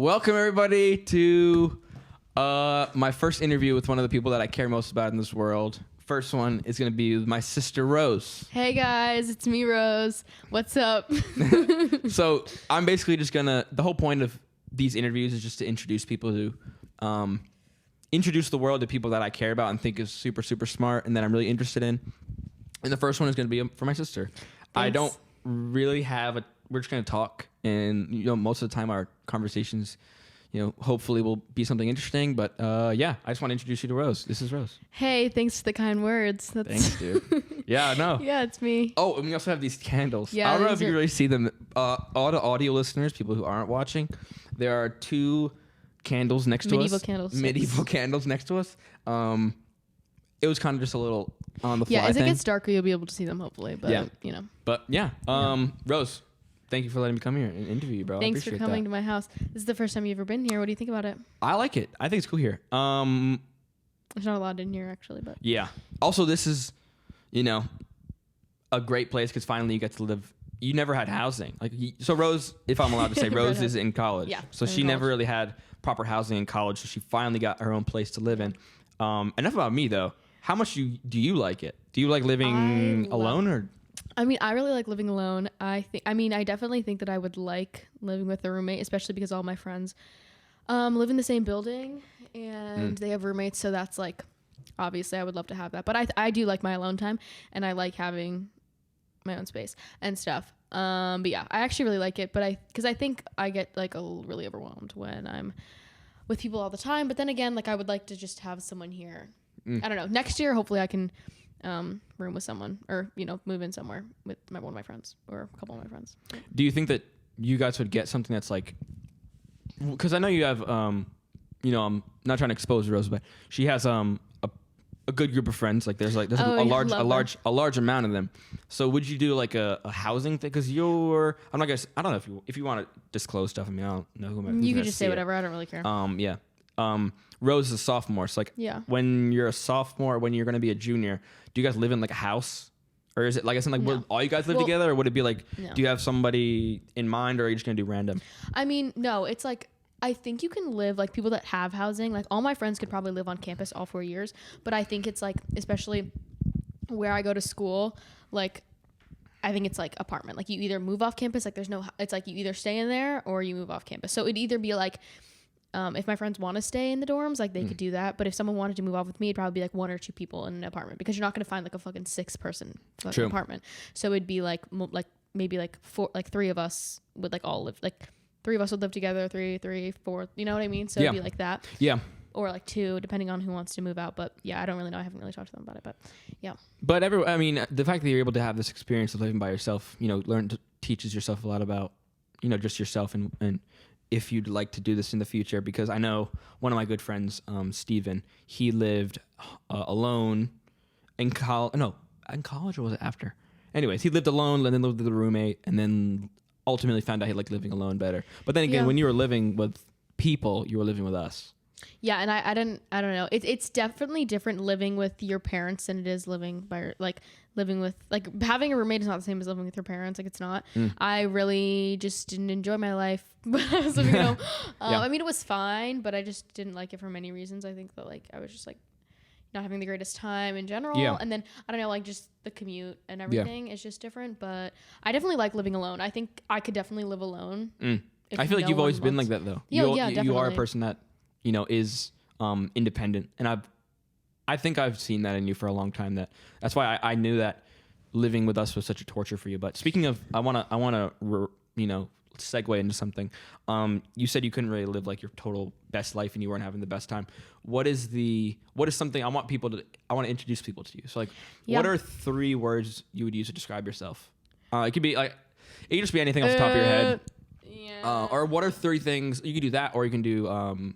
Welcome everybody to my first interview with one of the people that I care most about in this world. First one is going to be with my sister Rose. Hey guys, it's me, Rose. What's up? So I'm basically just the whole point of these interviews is just to introduce people to, introduce the world to people that I care about and think is super, super smart and that I'm really interested in. And the first one is going to be for my sister. Thanks. I don't really have we're just going to talk, and most of the time our conversations, hopefully will be something interesting. But yeah, I just want to introduce you to Rose. This is Rose. Hey, thanks for the kind words. Thanks, dude. Yeah, I know. Yeah, it's me. Oh, and we also have these candles. Yeah, I don't know if you can really see them. All the audio listeners, people who aren't watching, there are two candles next to us. Medieval candles next to us. It was kind of just a little on the fly Yeah, as thing. it gets darker, you'll be able to see them, hopefully. But, yeah. But, yeah. Rose, thank you for letting me come here and interview you, bro. Thanks for coming to my house. This is the first time you've ever been here. What do you think about it? I like it. I think it's cool here. There's not a lot in here, actually. But yeah. Also, this is, a great place because finally you get to live. You never had housing. So Rose, if I'm allowed to say, Rose is in college. Yeah. So she never really had proper housing in college. So she finally got her own place to live in. Enough about me, though. How much do you like it? Do you like living alone or? I mean, I really like living alone. I definitely think that I would like living with a roommate, especially because all my friends live in the same building and they have roommates. So that's obviously I would love to have that. But I do like my alone time and I like having my own space and stuff. But yeah, I actually really like it. But because I think I get really overwhelmed when I'm with people all the time. But then again, I would like to just have someone here. I don't know. Next year, hopefully I can room with someone or, move in somewhere with one of my friends or a couple of my friends. Do you think that you guys would get something that's because I know you have, I'm not trying to expose Rose, but she has a good group of friends. There's a large amount of them. So would you do a housing thing? Because I don't know if you want to disclose stuff. I mean, I don't know who. You can just say whatever. I don't really care. Yeah. Rose is a sophomore. So when you're a sophomore, when you're going to be a junior, do you guys live in a house? Or is it will all you guys live together? Or would it be no. Do you have somebody in mind or are you just going to do random? I mean, no, it's I think you can live people that have housing. All my friends could probably live on campus all 4 years. But I think it's especially where I go to school, I think it's apartment. You either move off campus, it's you either stay in there or you move off campus. So it'd either be if my friends want to stay in the dorms, they could do that. But if someone wanted to move off with me, it'd probably be one or two people in an apartment because you're not going to find a fucking 6-person apartment. So it'd be maybe four, three of us would all live, three of us would live together, three, four, you know what I mean? So it'd be that. Yeah. Or two, depending on who wants to move out. But yeah, I don't really know. I haven't really talked to them about it, but yeah. But the fact that you're able to have this experience of living by yourself, teaches yourself a lot about, just yourself and if you'd like to do this in the future, because I know one of my good friends, Steven, he lived alone in college. No, in college or was it after? Anyways, he lived alone and then lived with a roommate and then ultimately found out he liked living alone better. But then again, when you were living with people, you were living with us. Yeah, and I don't know. It's definitely different living with your parents than it is living by living with having a roommate is not the same as living with your parents. It's not. I really just didn't enjoy my life when I was living at home. I mean, it was fine, but I just didn't like it for many reasons. I think that I was just not having the greatest time in general. Yeah. And then I don't know, just the commute and everything is just different. But I definitely like living alone. I think I could definitely live alone. I feel you've always been like that though. Definitely. You are a person that is independent, and I think I've seen that in you for a long time. That's why I knew that living with us was such a torture for you. But speaking of, I wanna segue into something. You said you couldn't really live your total best life, and you weren't having the best time. What is something I want to introduce people to you? So what are 3 words you would use to describe yourself? It could be it could just be anything off the top of your head. Yeah. Or what are 3 things you could do that, or you can do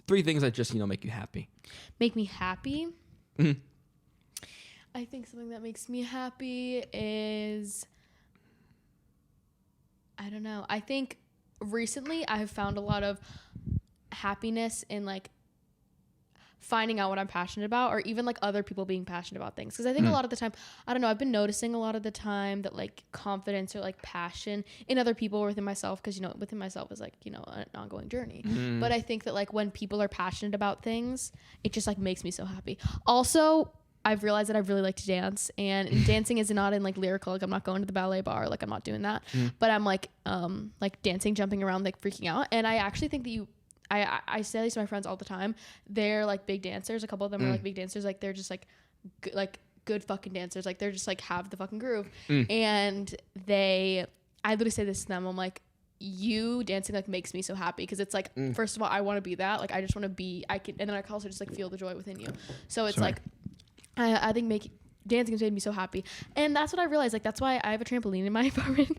3 things that just make you happy. Make me happy? Mm-hmm. I think something that makes me happy is, I don't know. I think recently I have found a lot of happiness in finding out what I'm passionate about, or even like other people being passionate about things. Because I think a lot of the time, I don't know, I've been noticing a lot of the time that like confidence or like passion in other people or within myself, because, you know, within myself is like, you know, an ongoing journey. But I think that like when people are passionate about things, it just like makes me so happy. Also, I've realized that I really like to dance, and dancing is not in like lyrical, like I'm not going to the ballet bar, like I'm not doing that, but I'm like dancing, jumping around, like freaking out. And I actually think that I say this to my friends all the time. They're like big dancers. A couple of them are like big dancers. Like they're just like good fucking dancers. Like they're just like have the fucking groove. And I literally say this to them. I'm like, you dancing like makes me so happy, because it's like first of all, I want to be that. Like I just want to be. I can, and then I can also just like feel the joy within you. So it's like I think dancing has made me so happy. And that's what I realized. Like, that's why I have a trampoline in my apartment.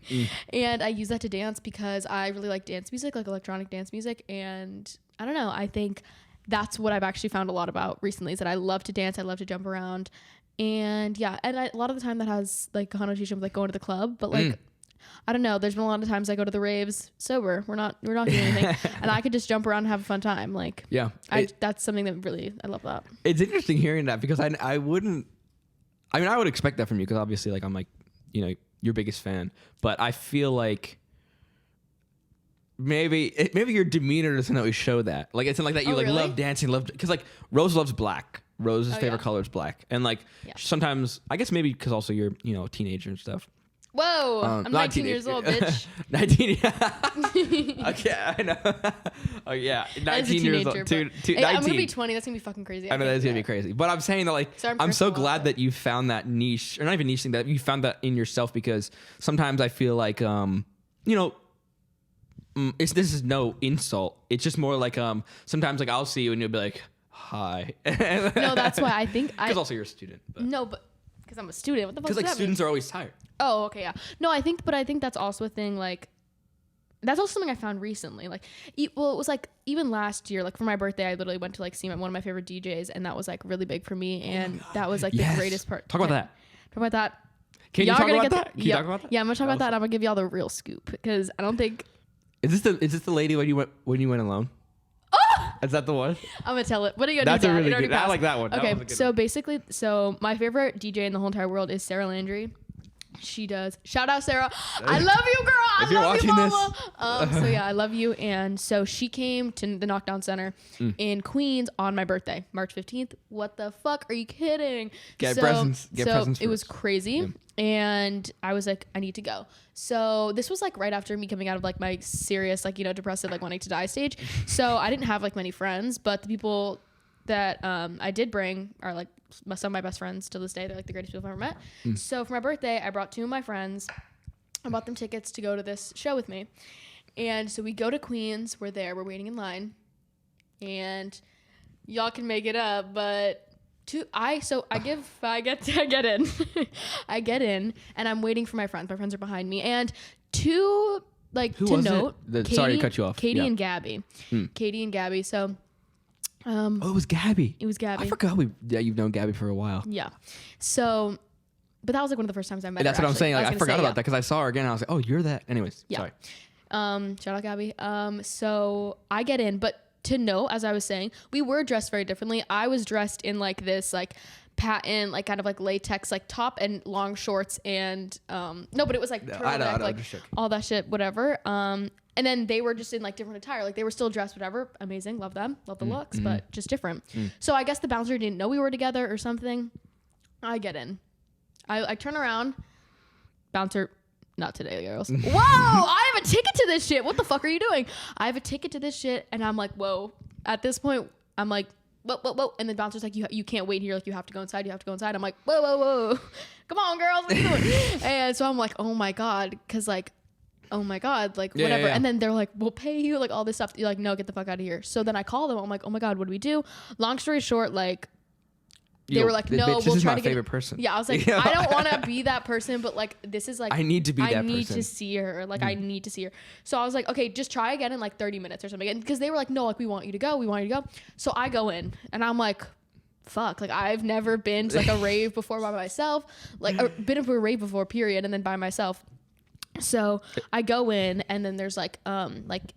And I use that to dance, because I really like dance music, like electronic dance music. And I don't know, I think that's what I've actually found a lot about recently, is that I love to dance. I love to jump around. And yeah, and a lot of the time that has like a connotation with like going to the club. But like, I don't know, there's been a lot of times I go to the raves sober. We're not doing anything. And I could just jump around and have a fun time. Like, yeah, that's something that really, I love that. It's interesting hearing that, because I would expect that from you, because obviously, like, I'm like, you know, your biggest fan, but I feel like maybe your demeanor doesn't always show that. Like, it's not like that you really? Love dancing, because like Rose loves black. Rose's favorite color is black, and like sometimes I guess maybe because also you're, you know, a teenager and stuff. Whoa, I'm 19 years old, bitch. 19. Okay, I know. Oh yeah, 19 years old. Hey, 19. I'm gonna be 20. That's gonna be fucking crazy. I know that's gonna be crazy. But I'm saying that, like, I'm so glad that you found that niche, or not even niche thing, that you found that in yourself, because sometimes I feel like, you know, this is no insult. It's just more like, sometimes like I'll see you and you'll be like, hi. No, that's why I think because also you're a student. But. No, but. Because I'm a student. What the fuck? Because like students are always tired. Oh, okay, yeah. No, I think that's also a thing. Like, that's also something I found recently. Like, it was like even last year. Like for my birthday, I literally went to like see one of my favorite DJs, and that was like really big for me. And that was like the greatest part. Talk about that. Talk about that. Can you talk about that? Can you talk about that? Yeah, I'm gonna talk about that. And I'm gonna give y'all the real scoop, because I don't think. Is this the lady when you went alone? Is that the one? I'm gonna tell it. What are you gonna do? That's a really good. I like that one. Okay, so basically, my favorite DJ in the whole entire world is Sarah Landry. She does. Shout out, Sarah. I love you, girl. I love you, mama. So yeah, I love you. And so she came to the Knockdown Center in Queens on my birthday, March 15th. What the fuck? Are you kidding? Get presents. Get presents. It was crazy. Yeah. And I was like, I need to go. So this was like right after me coming out of like my serious, like, you know, depressive, like wanting to die stage. So I didn't have like many friends, but the people that I did bring are like some of my best friends to this day. They're like the greatest people I've ever met. So for my birthday, I brought 2 of my friends. I bought them tickets to go to this show with me. And so we go to Queens. We're there. We're waiting in line. And y'all can make it up, but I get in. I get in, and I'm waiting for my friends. My friends are behind me. And sorry to cut you off. Katie and Gabby. Katie and Gabby. So it was Gabby. It was Gabby. I forgot you've known Gabby for a while. Yeah. So, but that was like one of the first times I met her. That's what I'm saying. Like, I forgot about that, because I saw her again and I was like, oh, you're that. Anyways, sorry. Shout out Gabby. So I get in, but to note, as I was saying, we were dressed very differently. I was dressed in like this like patent, like kind of like latex, like top and long shorts, and no, but it was like turtleneck, like all that shit, whatever. And then they were just in like different attire, like they were still dressed, whatever. Amazing, love them, love the looks, but just different. So I guess the bouncer didn't know we were together or something. I get in, I turn around, bouncer. Not today, girls. Whoa, I have a ticket to this shit. What the fuck are you doing? I have a ticket to this shit. And I'm like, whoa. At this point, I'm like, whoa. And the bouncer's like, you can't wait here. Like, you have to go inside. You have to go inside. I'm like, whoa. Come on, girls. What are you doing? And so I'm like, oh my God. Cause like, oh my God, like whatever. Yeah. And then they're like, we'll pay you, like all this stuff. You're like, no, get the fuck out of here. So then I call them. I'm like, oh my God, what do we do? Long story short, like, they were like, no, bitch, we'll try to get favorite person. Yeah, I was like, I don't want to be that person, but like, this is like, I need to be that person. I need to see her. Like, I need to see her. So I was like, okay, just try again in like 30 minutes or something. And because they were like, no, like we want you to go. So I go in and I'm like, fuck, like I've never been to like a rave before by myself, like or been to a rave before, period, and then by myself. So I go in and then there's like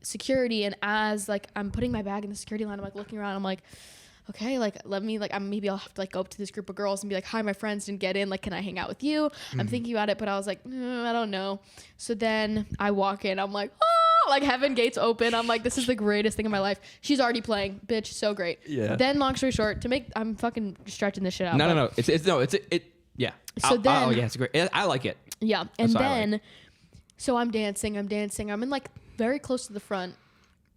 security, and as like I'm putting my bag in the security line, I'm like looking around, I'm like, okay, like let me like maybe I'll have to like go up to this group of girls and be like, hi, my friends didn't get in, like can I hang out with you? I'm thinking about it, but I was like, I don't know. So then I walk in, I'm like, oh, like heaven gates open. I'm like, this is the greatest thing in my life. She's already playing, bitch, so great. Yeah. Then long story short, I'm fucking stretching this shit out. No. Yeah. So then, yeah, it's great. I like it. Yeah, and then, so I'm dancing. I'm in like very close to the front.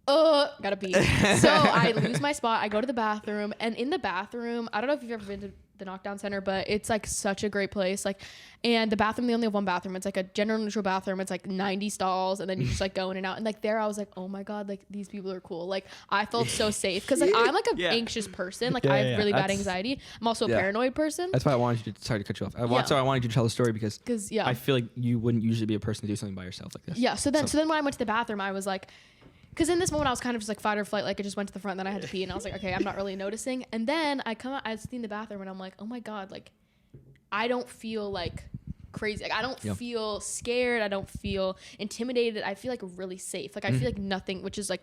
Gotta pee. So I lose my spot. I go to the bathroom, and in the bathroom, I don't know if you've ever been to the Knockdown Center, but it's like such a great place. Like, and the bathroom, they only have one bathroom. It's like a gender neutral bathroom. It's like 90 stalls, and then you just like go in and out. And like there, I was like, oh my god, like these people are cool. Like I felt so safe because like I'm like an anxious person. Like I have really bad anxiety. I'm also a paranoid person. That's why I wanted you to. Sorry to cut you off. So I wanted you to tell the story because I feel like you wouldn't usually be a person to do something by yourself like this. Yeah. So then when I went to the bathroom, I was like. Because in this moment, I was kind of just like fight or flight. Like I just went to the front, then I had to pee, and I was like, okay, I'm not really noticing. And then I come out, I was in the bathroom, and I'm like, oh my god, like I don't feel like crazy. Like I don't feel scared. I don't feel intimidated. I feel like really safe. Like I feel like nothing, which is like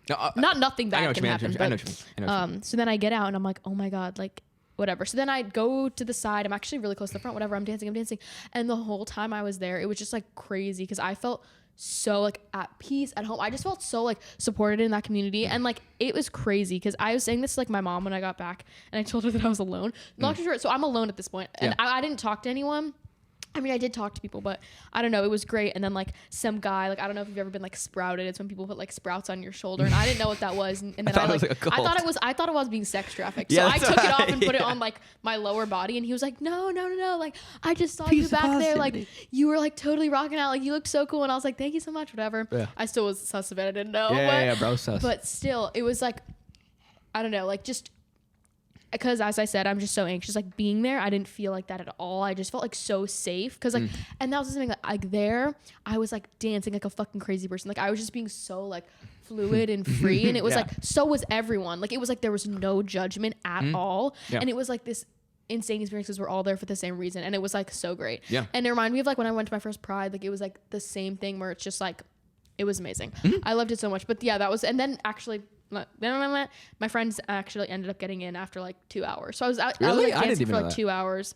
not nothing bad can happen. I know what you mean. So then I get out, and I'm like, oh my god, like whatever. So then I go to the side. I'm actually really close to the front. Whatever. I'm dancing. And the whole time I was there, it was just like crazy because I felt so like at peace at home. I just felt so like supported in that community, and like it was crazy because I was saying this to like my mom when I got back, and I told her that I was alone. Not sure. So I'm alone at this point, and I didn't talk to anyone. I mean, I did talk to people, but I don't know. It was great. And then like some guy, like I don't know if you've ever been like sprouted. It's when people put like sprouts on your shoulder, and I didn't know what that was. And then I thought it was being sex trafficked. So I took it off and put it on like my lower body, and he was like, no. Like I just saw you back there, like you were like totally rocking out, like you looked so cool. And I was like, thank you so much, whatever. Yeah. I still was sus of it. I didn't know. Yeah, bro, sus. But still, it was like, I don't know, like just. Because as I said, I'm just so anxious. Like being there, I didn't feel like that at all. I just felt like so safe. Because like, and that was something like there, I was like dancing like a fucking crazy person. Like I was just being so like fluid and free. And it was like, so was everyone. Like it was like there was no judgment at all. Yeah. And it was like this insane experience because we're all there for the same reason. And it was like so great. Yeah. And it reminded me of like when I went to my first Pride, like it was like the same thing where it's just like, it was amazing. I loved it so much. But yeah, that was, and then actually, my friends actually ended up getting in after like 2 hours. So I was out like, dancing for like 2 hours,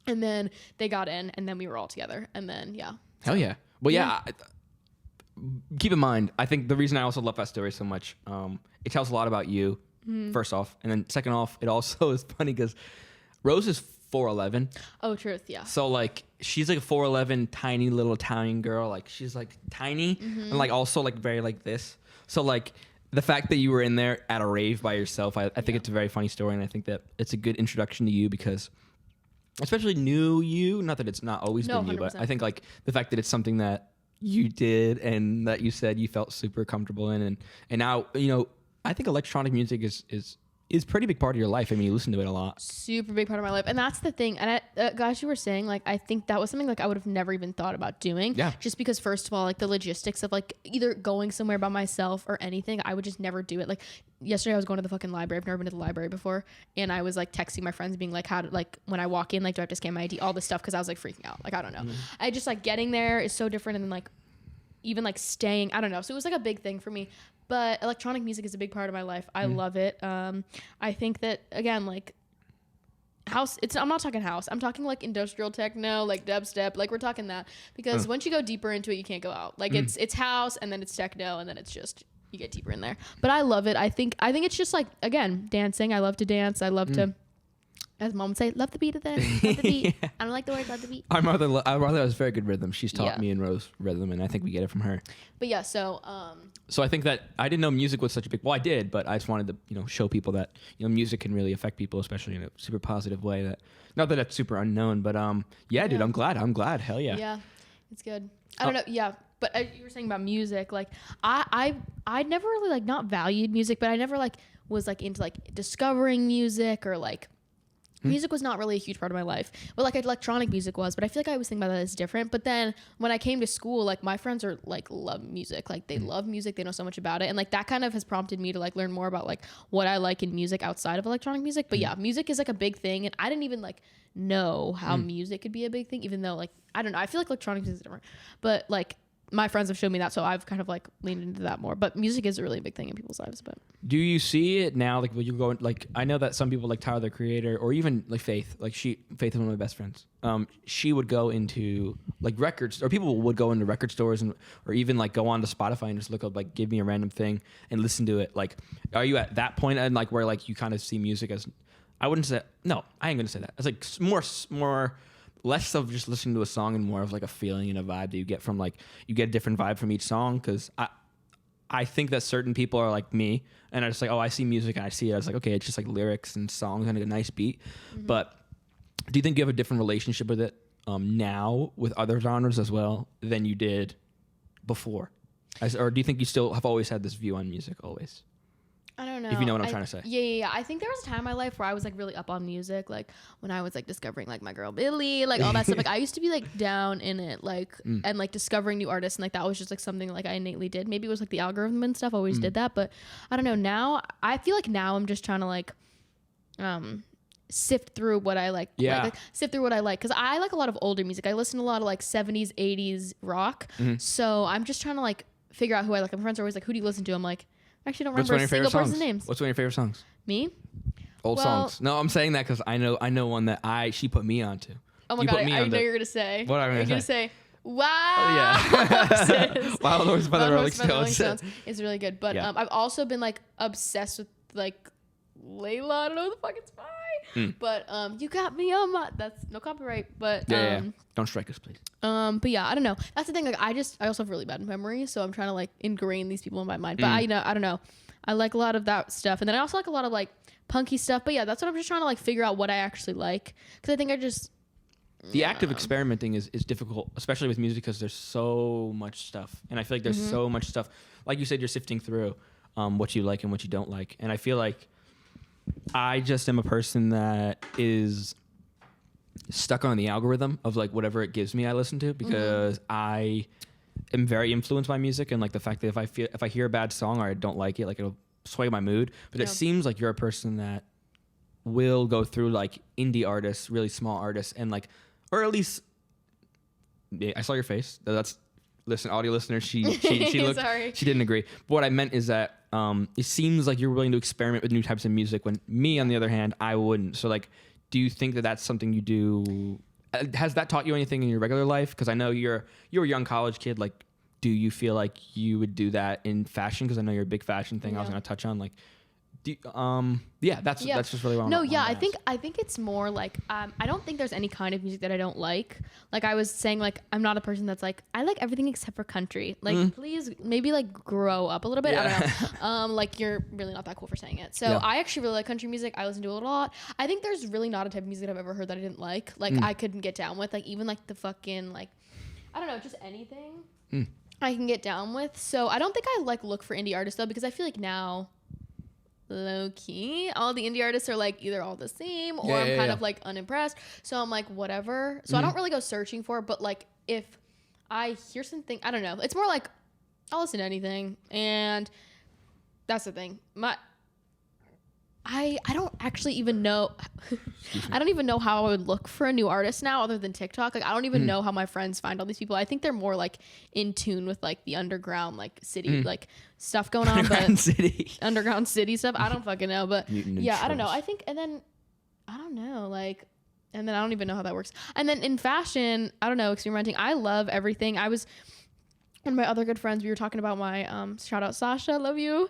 and then they got in, and then we were all together, and then hell yeah. Well, keep in mind, I think the reason I also love that story so much, it tells a lot about you, first off, and then second off, it also is funny because Rose is 4'11". Oh, truth, yeah. So like she's like a 4'11", tiny little Italian girl. Like she's like tiny and like also like very like this. So like. The fact that you were in there at a rave by yourself, I think it's a very funny story, and I think that it's a good introduction to you because, especially new you, not that it's not always been you, 100%. But I think like the fact that it's something that you did and that you said you felt super comfortable in, and now I think electronic music is pretty big part of your life. I mean, you listen to it a lot. Super big part of my life. And that's the thing. And guys, you were saying, like, I think that was something like I would have never even thought about doing. Yeah. Just because first of all, like the logistics of like either going somewhere by myself or anything, I would just never do it. Like yesterday I was going to the fucking library. I've never been to the library before. And I was like texting my friends being like, when I walk in, like, do I have to scan my ID? All this stuff. Cause I was like freaking out. Like, I don't know. I just like getting there is so different. And then like, even like staying, I don't know. So it was like a big thing for me. But electronic music is a big part of my life. I love it. I think that, again, like house, I'm not talking house. I'm talking like industrial techno, like dubstep. Like we're talking that. Because once you go deeper into it, you can't go out. Like it's house, and then it's techno, and then it's just, you get deeper in there. But I love it. I think it's just like, again, dancing. I love to dance. I love to, as mom would say, love the beat of this. Love the beat. I don't like the word love the beat. Our mother has very good rhythm. She's taught me and Rose rhythm, and I think we get it from her. But yeah, so I think that I didn't know music was such a big. Well, I did, but I just wanted to show people that music can really affect people, especially in a super positive way. That not that that's super unknown, but dude, I'm glad. Hell yeah. Yeah, it's good. I don't know. Yeah. But you were saying about music, like I never really like not valued music, but I never like was like into like discovering music or like. Music was not really a huge part of my life. But like electronic music was, but I feel like I always think about that as different. But then when I came to school, like my friends are like love music. Like they love music. They know so much about it. And like that kind of has prompted me to like learn more about like what I like in music outside of electronic music. But yeah, music is like a big thing. And I didn't even like know how music could be a big thing, even though like, I don't know. I feel like electronic music is different. But like my friends have shown me that, so I've kind of like leaned into that more. But music is a really big thing in people's lives. But do you see it now? Like, when you go, like, I know that some people like Tyler, the Creator, or even like Faith. Like, Faith is one of my best friends. She would go into like records, or people would go into record stores, or even like go on to Spotify and just look up, like, give me a random thing and listen to it. Like, are you at that point and like where like you kind of see music as, I wouldn't say, no, I ain't gonna say that. It's like more. Less of just listening to a song and more of like a feeling and a vibe that you get from, like, you get a different vibe from each song. Because I think that certain people are like me, and I just like, oh, I see music and I see it as like, okay, it's just like lyrics and songs and a nice beat. Mm-hmm. But do you think you have a different relationship with it now with other genres as well than you did before? Or do you think you still have always had this view on music always? I don't know. If you know what I'm trying to say. Yeah. I think there was a time in my life where I was like really up on music, like when I was like discovering like my girl Billie, like all that stuff. Like I used to be like down in it, like and like discovering new artists, and like that was just like something like I innately did. Maybe it was like the algorithm and stuff. I always did that, but I don't know. Now I feel like now I'm just trying to like sift through what I like. Yeah. Like, sift through what I like, because I like a lot of older music. I listen to a lot of like 70s, 80s rock. So I'm just trying to like figure out who I like. My friends are always like, "Who do you listen to?" I'm like, I actually don't remember a single person's names. What's one of your favorite songs? Me? Old songs. No, I'm saying that because I know one that she put me onto. Oh my God, I know you're going to say. What am I going to say? Wow. Oh, yeah. Wild Horse by the Rolling Stones. It's really good. But Yeah. I've also been like obsessed with like Layla. I don't know the fuck it's by. But you got me on my, that's no copyright, but Yeah. Don't strike us, please. but yeah, I don't know. That's the thing. Like I also have really bad memory, so I'm trying to like ingrain these people in my mind. But I don't know. I like a lot of that stuff, and then I also like a lot of like punky stuff. But yeah, that's what I'm just trying to like figure out what I actually like, because I think the act of experimenting is difficult, especially with music, because there's so much stuff, and I feel like there's so much stuff. Like you said, you're sifting through what you like and what you don't like, and I feel like I just am a person that is stuck on the algorithm of like whatever it gives me I listen to, because I am very influenced by music, and like the fact that if I hear a bad song or I don't like it, like it'll sway my mood. But it seems like you're a person that will go through like indie artists, really small artists, and like, or at least I saw your face. Listen, audio listeners, she looked, Sorry. she didn't agree. But what I meant is that it seems like you're willing to experiment with new types of music, when me, on the other hand, I wouldn't. So like, do you think that that's something you do? Has that taught you anything in your regular life? Because I know you're a young college kid. Like, do you feel like you would do that in fashion? Because I know you're a big fashion thing. I was going to touch on like, that's just really well. No, yeah, I think it's more like I don't think there's any kind of music that I don't like. Like I was saying, like I'm not a person that's like I like everything except for country. Like please, maybe like grow up a little bit. I don't know. Like you're really not that cool for saying it. So I actually really like country music. I listen to it a lot. I think there's really not a type of music I've ever heard that I didn't like. Like I couldn't get down with. Like even like the fucking like I don't know, just anything I can get down with. So I don't think I like look for indie artists though, because I feel like now, low key, all the indie artists are like either all the same or I'm kind of like unimpressed, so I'm like whatever. So I don't really go searching for it, but like if I hear something, I don't know, it's more like I'll listen to anything. And that's the thing, I don't actually even know I don't even know how I would look for a new artist now other than TikTok. Like I don't even know how my friends find all these people. I think they're more like in tune with like the underground like city like stuff going on, underground city stuff. I don't fucking know, but yeah, I don't know. I think, and then I don't know, like, and then I don't even know how that works. And then in fashion, I don't know, experimenting. I love everything. I was one of my other good friends. We were talking about my shout out Sasha, love you.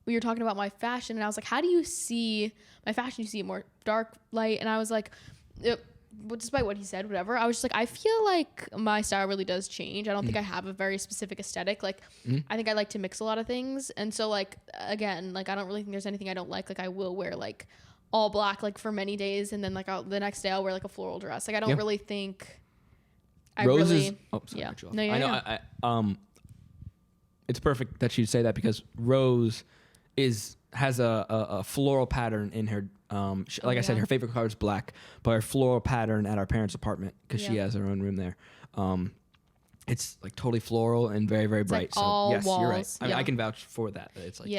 We were talking about my fashion, and I was like, how do you see my fashion? You see it more dark, light? And I was like, despite what he said, whatever, I was just like, I feel like my style really does change. I don't think I have a very specific aesthetic. Like, I think I like to mix a lot of things. And so, like, again, like, I don't really think there's anything I don't like. Like, I will wear, like, all black, like, for many days. And then, like, the next day I'll wear, like, a floral dress. Like, I don't really think Roses. I know. It's perfect that you'd say that, because Rose has a floral pattern in her. I said, her favorite color is black, but her floral pattern at our parents' apartment, because she has her own room there. It's like totally floral and very, very bright. Like all yes, walls. You're right. I mean, I can vouch for that. It's like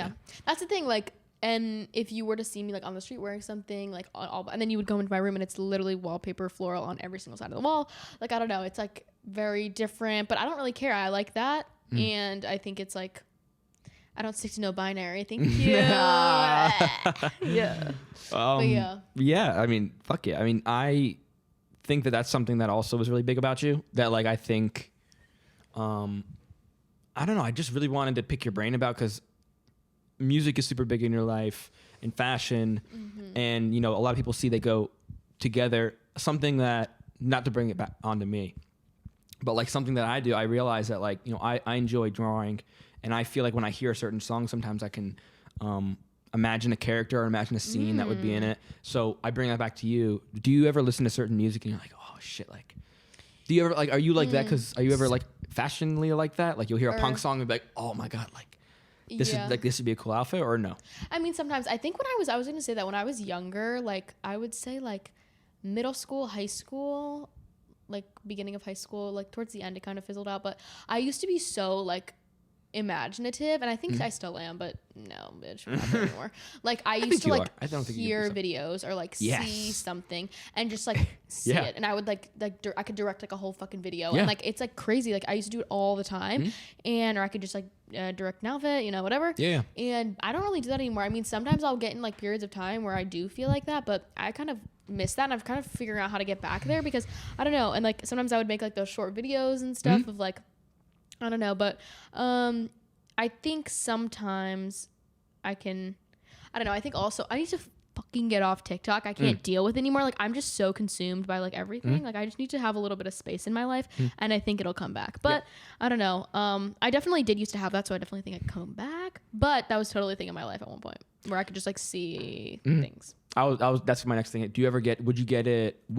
that's the thing. Like, and if you were to see me like on the street wearing something like all, and then you would go into my room and it's literally wallpaper floral on every single side of the wall. Like I don't know. It's like very different, but I don't really care. I like that. And I think it's like, I don't stick to no binary. Thank you. Yeah. But yeah. Yeah. I mean, fuck it. I mean, I think that that's something that also was really big about you. That like, I think, I don't know. I just really wanted to pick your brain about, because music is super big in your life, and fashion. And, you know, a lot of people see they go together. Something that, not to bring it back onto me, but like something that I do, I realize that like, you know, I enjoy drawing. And I feel like when I hear a certain song, sometimes I can imagine a character or imagine a scene that would be in it. So I bring that back to you. Do you ever listen to certain music and you're like, oh shit, like, do you ever like, are you like that? Because are you ever like fashionably like that? Like you'll hear a punk song and be like, oh my God, like this is like, this would be a cool outfit, or no? I mean, sometimes I think when I was going to say that when I was younger, like I would say like middle school, high school, like beginning of high school, like towards the end, it kind of fizzled out. But I used to be so like imaginative, and I think I still am, but no, bitch, I'm not there anymore. Like I used to like hear videos or like see something and just like see it, and I would like I could direct like a whole fucking video, and like it's like crazy. Like I used to do it all the time, and or I could just like direct an outfit, you know, whatever. And I don't really do that anymore. I mean, sometimes I'll get in like periods of time where I do feel like that, but I kind of miss that, and I've kind of figuring out how to get back there, because I don't know. And like sometimes I would make like those short videos and stuff of like, I don't know, but I think sometimes I don't know. I think also I need to fucking get off TikTok. I can't deal with it anymore. Like I'm just so consumed by like everything. Like I just need to have a little bit of space in my life, and I think it'll come back. But I don't know. I definitely did used to have that, so I definitely think I'd come back. But that was totally a thing in my life at one point where I could just like see things. That's my next thing. Would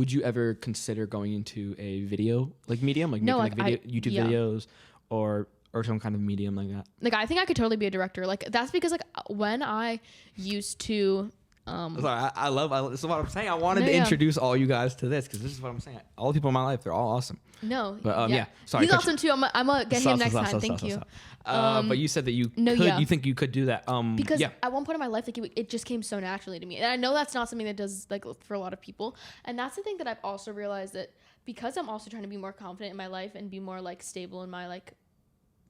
you ever consider going into a video like medium, like making like YouTube videos or some kind of medium like that? Like I think I could totally be a director. Like that's because like when I used to sorry, I love this is what I'm saying. I wanted to introduce all you guys to this, because this is what I'm saying. All the people in my life, they're all awesome. No, but sorry, he's awesome too. I'm gonna get him next time. Thank you. But you said that you you think you could do that. Because at one point in my life, like it just came so naturally to me, and I know that's not something that does like for a lot of people. And that's the thing that I've also realized, that because I'm also trying to be more confident in my life and be more like stable in my like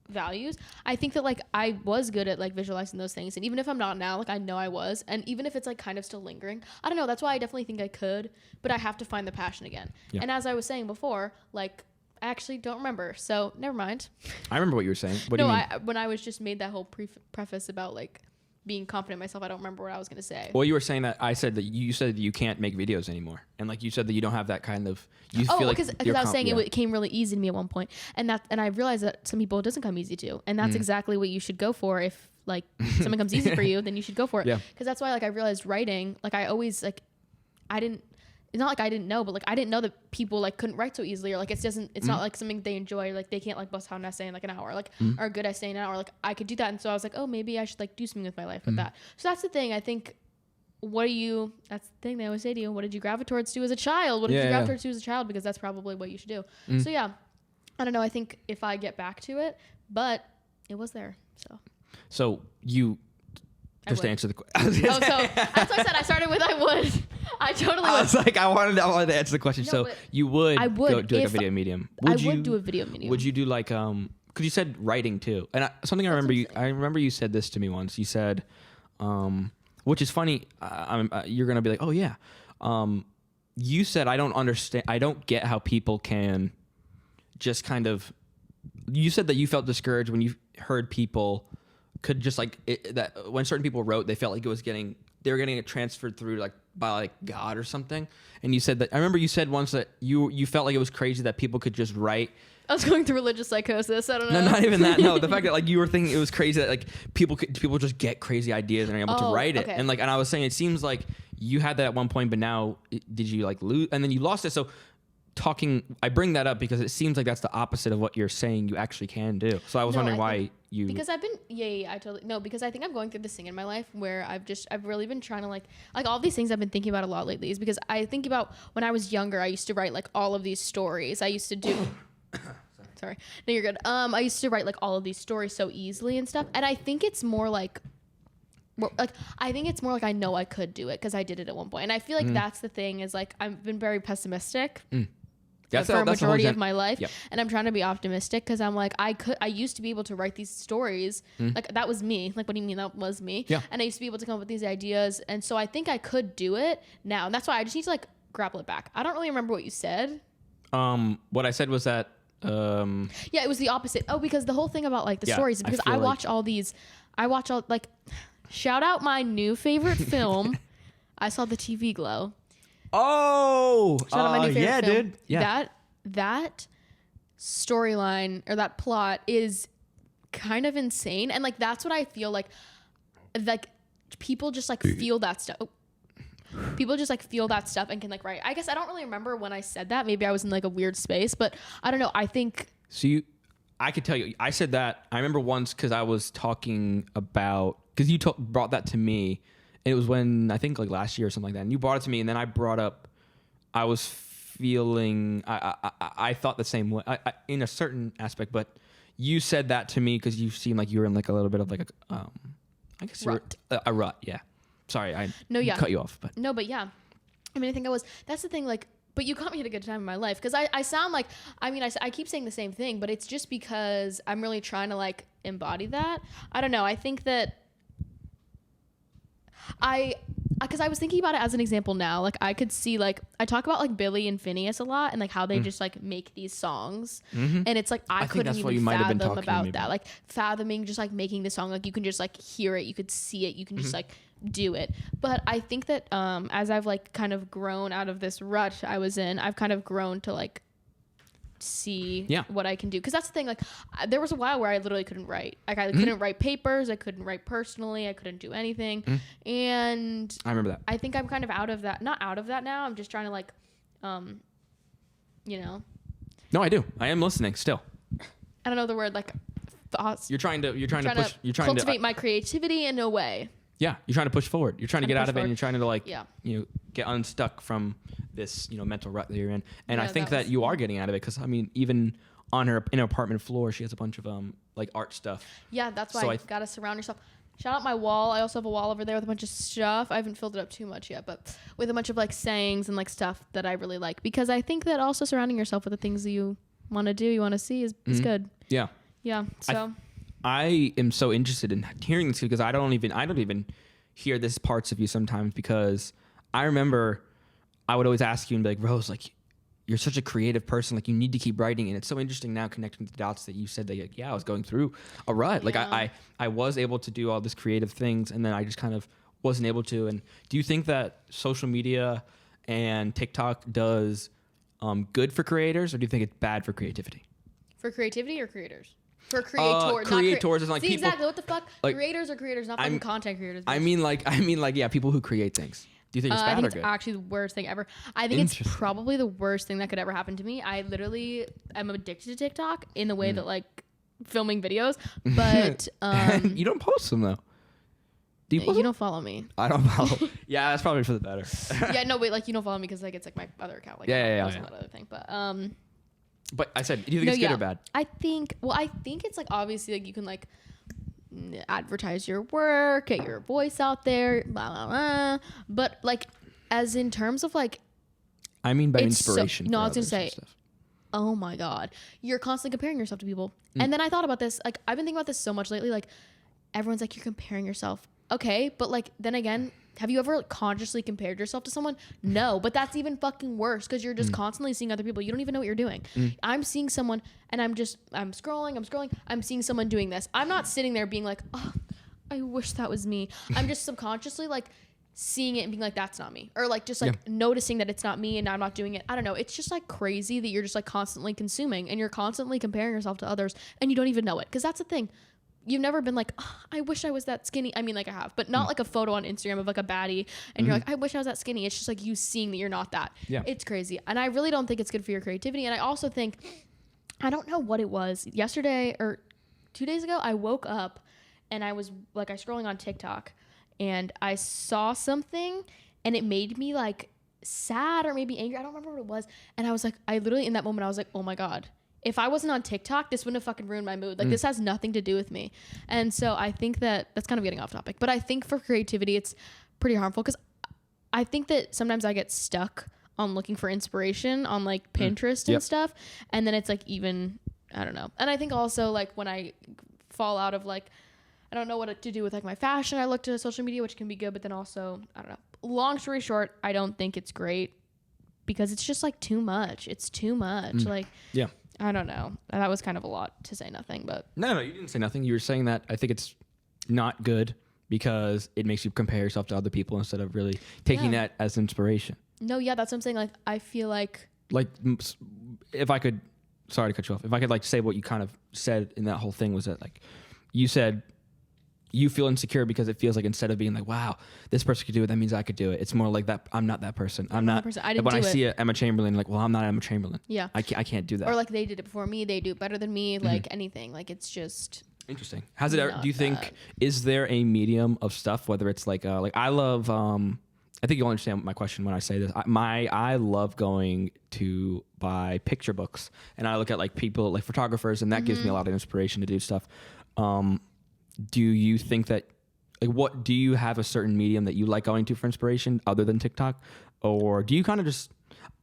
values, I think that like I was good at like visualizing those things, and even if I'm not now, like I know I was, and even if it's like kind of still lingering, I don't know, that's why I definitely think I could, but I have to find the passion again. And as I was saying before, like I actually don't remember, so never mind. I remember what you were saying. What do you mean? When I was just made that whole preface about like being confident in myself, I don't remember what I was going to say. Well, you were saying that I said that you said that you can't make videos anymore, and like you said that you don't have that kind of. You feel like because I was saying it came really easy to me at one point, and I realized that some people it doesn't come easy to, and that's exactly what you should go for. If like something comes easy for you, then you should go for it. Because that's why like I realized writing, like I always like I didn't. It's not like I didn't know, but like I didn't know that people like couldn't write so easily, or like it's not like something they enjoy, like they can't like bust out an essay in like an hour, like or a good essay in an hour. Like I could do that, and so I was like, oh, maybe I should like do something with my life with that. So that's the thing. I think that's the thing they always say to you, what did you gravitate towards to as a child? What did you gravitate towards to as a child? Because that's probably what you should do. So yeah, I don't know. I think if I get back to it, but it was there. So you. Just to answer the question. So that's what I said. I started with I would. I totally would. I was like, I wanted to answer the question. No, so you would, go do like a video medium. I would do a video medium. Would you do like, because you said writing too. And I remember you said this to me once. You said, which is funny. You're going to be like, oh yeah. You said, I don't understand. I don't get how people can just kind of, you said that you felt discouraged when you heard people could just like that when certain people wrote, they felt like they were getting it transferred through like by like God or something. And you said that, I remember you said once that you felt like it was crazy that people could just write. I was going through religious psychosis. I don't know. No, not even that. No, the fact that like you were thinking it was crazy that like people just get crazy ideas and are able to write it. Okay. And like, and I was saying, it seems like you had that at one point, but now did you like lose, and then you lost it. So I bring that up because it seems like that's the opposite of what you're saying you actually can do. So I was wondering why you. Because I've been, I totally, no, because I think I'm going through this thing in my life where I've really been trying to like all these things I've been thinking about a lot lately is because I think about when I was younger, I used to write like all of these stories. I used to do, sorry, no, you're good. I used to write like all of these stories so easily and stuff. And I think it's more like, I know I could do it because I did it at one point. And I feel like that's the thing is like, I've been very pessimistic. That's for a that's the whole majority of my life. Yep. And I'm trying to be optimistic because I'm like, I used to be able to write these stories. Like that was me. Like, what do you mean that was me? Yeah. And I used to be able to come up with these ideas. And so I think I could do it now. And that's why I just need to like grapple it back. I don't really remember what you said. What I said was that, Yeah, it was the opposite. Oh, because the whole thing about like the Yeah, stories, because I watch like, shout out my new favorite film. I saw The TV Glow. oh, Shout out my new favorite yeah, film. dude. Yeah. That storyline or that plot is kind of insane. And like, that's what I feel like people just like feel that stuff. People just like feel that stuff and can like write. I guess I don't really remember when I said that. Maybe I was in like a weird space, but I don't know. I think. So I could tell you, I said that. I remember once because I was talking about, because you brought that to me. And it was when, I think like last year or something like that. And you brought it to me. And then I brought up, I was feeling, I thought the same way in a certain aspect. But you said that to me because you seemed like you were in like a little bit of like a, I guess rut. A rut. Yeah. Sorry, I cut you off. But No, but yeah. I mean, I think that's the thing, like, but you caught me at a good time in my life. Because I sound like, I mean, I keep saying the same thing, but it's just because I'm really trying to, like, embody that. I don't know. I think that because I was thinking about it as an example now. Like, I could see, like, I talk about, like, Billy and Phineas a lot and, like, how they just, like, make these songs. And it's, like, I couldn't even fathom about that. Like, fathoming just, like, making the song. Like, you can just, like, hear it. You could see it. You can just, like, do it. But I think that as I've, like, kind of grown out of this rut I was in, I've kind of grown to, like, see what I can do. Because that's the thing. Like, there was a while where I literally couldn't write. Like, I couldn't write papers. I couldn't write personally. I couldn't do anything. And I remember that. I think I'm kind of out of that. Not out of that now. I'm just trying to, like, you know. No, I do. I am listening still. I don't know the word, like, thoughts. You're trying to push. You're trying cultivate to my creativity in a way. Yeah, you're trying to push forward. You're trying to get out of it, and you're trying to like, Yeah. you know, get unstuck from this, you know, mental rut that you're in. And I Yeah, think that you are getting out of it because I mean, even on her apartment floor, she has a bunch of like art stuff. Yeah, that's why So you gotta surround yourself. Shout out my wall. I also have a wall over there with a bunch of stuff. I haven't filled it up too much yet, but with a bunch of like sayings and like stuff that I really like, because I think that also surrounding yourself with the things that you want to do, you want to see is good. Yeah. Yeah. So I am so interested in hearing this because I don't even hear this parts of you sometimes, because I remember I would always ask you and be like, Rose, like, you're such a creative person. Like, you need to keep writing. And it's so interesting now connecting the dots that you said that, like, yeah, I was going through a rut. Like, I was able to do all these creative things, and then I just kind of wasn't able to. And do you think that social media and TikTok does good for creators, or do you think it's bad for creativity? For creativity or creators? For creators. Creators is like see, people. Exactly. What the fuck? Like, creators are creators, not fucking content creators. Bitch. I mean, like, yeah, people who create things. Do you think it's bad I think or good? it's actually the worst thing ever. I think it's probably the worst thing that could ever happen to me. I literally am addicted to TikTok in the way that, like, filming videos, but you don't post them though. Do you post you them? don't follow me. I don't follow. Yeah, that's probably for the better. Yeah, no, wait, like, you don't follow me because, like, it's like my other account. Like, yeah. That other thing, But I said, do you think it's good or bad? I think it's like, obviously, like, you can like advertise your work, get your voice out there, blah blah blah. But like, as in terms of like, I mean by it's inspiration. I was gonna say, oh my god, you're constantly comparing yourself to people. And then I thought about this. Like, I've been thinking about this so much lately. Like, everyone's like, you're comparing yourself. Okay, but like, then again, have you ever consciously compared yourself to someone? No, but that's even fucking worse because you're just constantly seeing other people. You don't even know what you're doing. I'm seeing someone and I'm scrolling. I'm seeing someone doing this. I'm not sitting there being like, oh, I wish that was me. I'm just subconsciously like seeing it and being like, that's not me. Or like just like noticing that it's not me and I'm not doing it. I don't know. It's just like crazy that you're just like constantly consuming and you're constantly comparing yourself to others and you don't even know it. Because that's the thing. You've never been like, oh, I wish I was that skinny. I mean, like, I have, but not like a photo on Instagram of like a baddie and you're like, I wish I was that skinny. It's just like you seeing that you're not that. Yeah. It's crazy. And I really don't think it's good for your creativity. And I also think, I don't know what it was, yesterday or 2 days ago, I woke up and I was like, I was scrolling on TikTok and I saw something and it made me like sad or maybe angry. I don't remember what it was. And I was like, I literally in that moment, I was like, oh my God. If I wasn't on TikTok, this wouldn't have fucking ruined my mood. Like, this has nothing to do with me. And so I think that's kind of getting off topic. But I think for creativity, it's pretty harmful because I think that sometimes I get stuck on looking for inspiration on like Pinterest and stuff. And then it's like even, I don't know. And I think also like when I fall out of like, I don't know what to do with like my fashion, I look to social media, which can be good, but then also, I don't know. Long story short, I don't think it's great because it's just like too much. It's too much. Like, yeah. I don't know. That was kind of a lot to say nothing, but. No, you didn't say nothing. You were saying that I think it's not good because it makes you compare yourself to other people instead of really taking that as inspiration. No, yeah, that's what I'm saying. Like, I feel like if I could, sorry to cut you off. If I could like say what you kind of said in that whole thing was that like you said you feel insecure because it feels like instead of being like, wow, this person could do it, that means I could do it. It's more like that. I'm not that person. I'm not. I didn't when do I it. see a Emma Chamberlain, like, well, I'm not Emma Chamberlain. Yeah. I can't do that. Or like they did it before me. They do it better than me. Like anything. Like it's just. Interesting. Has it ever, do you think, is there a medium of stuff, whether it's like I love, I think you'll understand my question when I say this. I love going to buy picture books and I look at like people, like photographers, and that gives me a lot of inspiration to do stuff. Do you think that, like, what, do you have a certain medium that you like going to for inspiration other than TikTok? Or do you kind of just,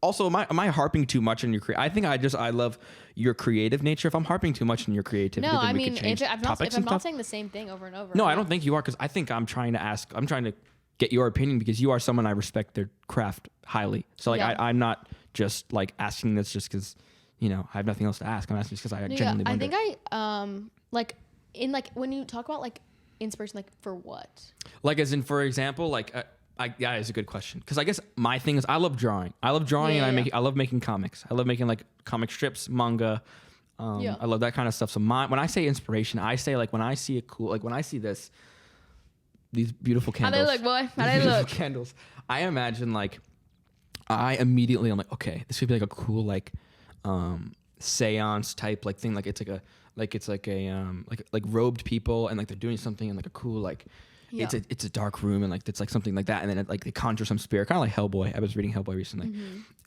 also, am I harping too much on your I think I love your creative nature. If I'm harping too much on your creativity, No, then I we mean, could change if I'm topics and not stuff. saying the same thing over and over. No, I don't think you are, because I think I'm trying to get your opinion because you are someone I respect their craft highly. So like I'm not just like asking this just because, you know, I have nothing else to ask. I'm asking just because I genuinely wonder. I think like in like when you talk about like inspiration, like for what? Like as in, for example, like yeah, it's a good question because I guess my thing is I love drawing. I and I love making comics. I love making like comic strips, manga. I love that kind of stuff. So when I say inspiration, I say like when I see when I see these beautiful candles. How they look, boy? How they look? Candles. I imagine I'm like, okay, this would be like a cool like seance type like thing. Like it's like a robed people and like they're doing something in like a cool like. Yeah. It's a dark room and like it's like something like that and then it, like they conjure some spirit, kind of like Hellboy. I was reading Hellboy recently,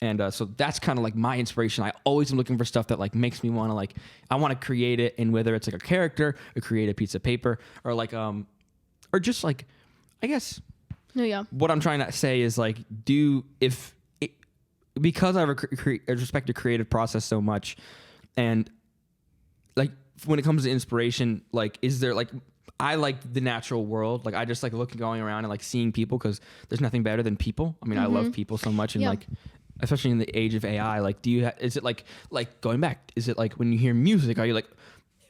and so that's kind of like my inspiration. I always am looking for stuff that like makes me want to like I want to create it, and whether it's like a character or create a piece of paper or like or just like I guess what I'm trying to say is like because I respect the creative process so much, and like when it comes to inspiration, like is there like I like the natural world. Like I just like going around and like seeing people because there's nothing better than people. I mean, I love people so much, and like, especially in the age of AI, like, is it like going back? Is it like when you hear music, are you like,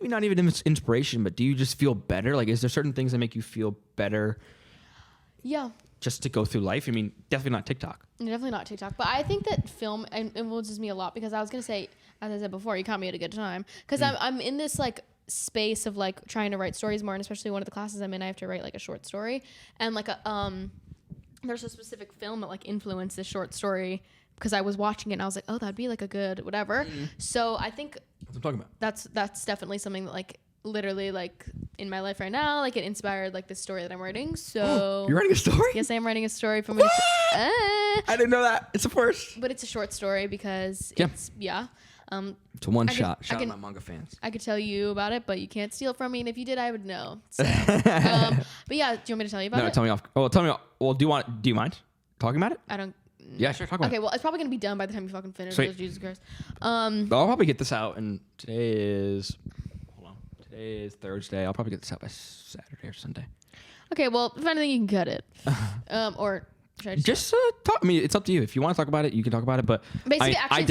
maybe not even inspiration, but do you just feel better? Like, is there certain things that make you feel better? Yeah. Just to go through life? I mean, definitely not TikTok. Definitely not TikTok. But I think that film influences me a lot because I was going to say, as I said before, you caught me at a good time because I'm in this like space of like trying to write stories more, and especially one of the classes I'm in, I have to write like a short story, and like there's a specific film that like influenced this short story because I was watching it and I was like, oh, that'd be like a good whatever. So I think that's what I'm talking about. That's definitely something that like literally like in my life right now, like it inspired like this story that I'm writing. So you're writing a story? Yes, I am writing a story from I didn't know that. It's a first. But it's a short story because it's it's a one shot. Shout out my manga fans. I could tell you about it, but you can't steal it from me. And if you did, I would know. So, but yeah, do you want me to tell you about it? No, tell me off. Oh, tell me. Well, do you mind talking about it? I don't. Yeah, sure. Talk about it. Okay, well, it's probably gonna be done by the time you fucking finish. Sweet. Jesus Christ. I'll probably get this out, and today is Thursday. I'll probably get this out by Saturday or Sunday. Okay, well, if anything, you can cut it. Or should I just talk. I mean, it's up to you. If you want to talk about it, you can talk about it. But basically, I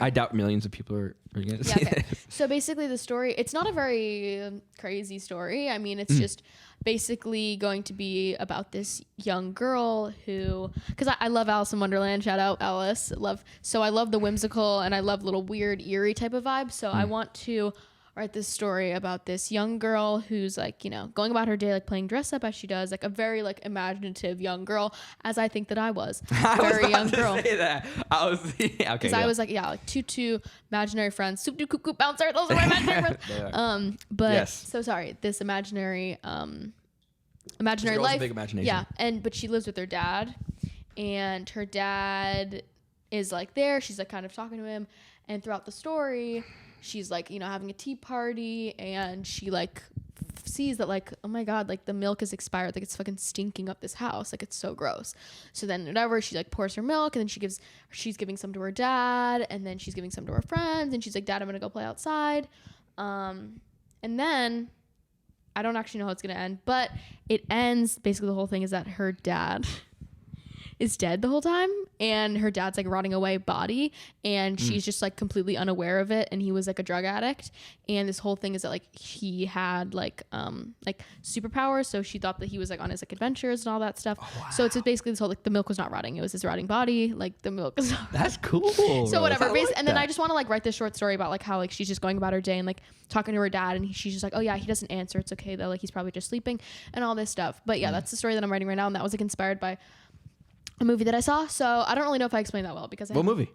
doubt millions of people are going to see this. So basically, the story, it's not a very crazy story. I mean, it's just basically going to be about this young girl who, because I love Alice in Wonderland. Shout out Alice. So I love the whimsical and I love little weird, eerie type of vibe. So I want to write this story about this young girl who's like, you know, going about her day, like playing dress up as she does, like a very like imaginative young girl, as I think that I was. Very young girl. Say that. I was okay. Because I was like, like tutu, imaginary friends, soup doo coop bouncer. Those are my imaginary friends. But yes. So sorry, this imaginary life. A big imagination. Yeah, but she lives with her dad, and her dad is like there. She's like kind of talking to him, and throughout the story, she's like, you know, having a tea party, and she like sees that like, oh my God, like the milk is expired. Like it's fucking stinking up this house. Like it's so gross. So then whatever, she like pours her milk and then she's giving some to her dad and then she's giving some to her friends and she's like, Dad, I'm going to go play outside. And then I don't actually know how it's going to end, but it ends. Basically the whole thing is that her dad is dead the whole time and her dad's like rotting away body and she's just like completely unaware of it, and he was like a drug addict, and this whole thing is that like he had like superpowers, so she thought that he was like on his like adventures and all that stuff. Oh, wow. So it's just basically this whole like the milk was not rotting, it was his rotting body, like the milk is not That's cool. So whatever, like and then I just want to like write this short story about like how like she's just going about her day and like talking to her dad, and she's just like, oh yeah, he doesn't answer, it's okay though, like he's probably just sleeping and all this stuff. But yeah, that's the story that I'm writing right now, and that was like inspired by a movie that I saw. So I don't really know if I explained that well because what movie?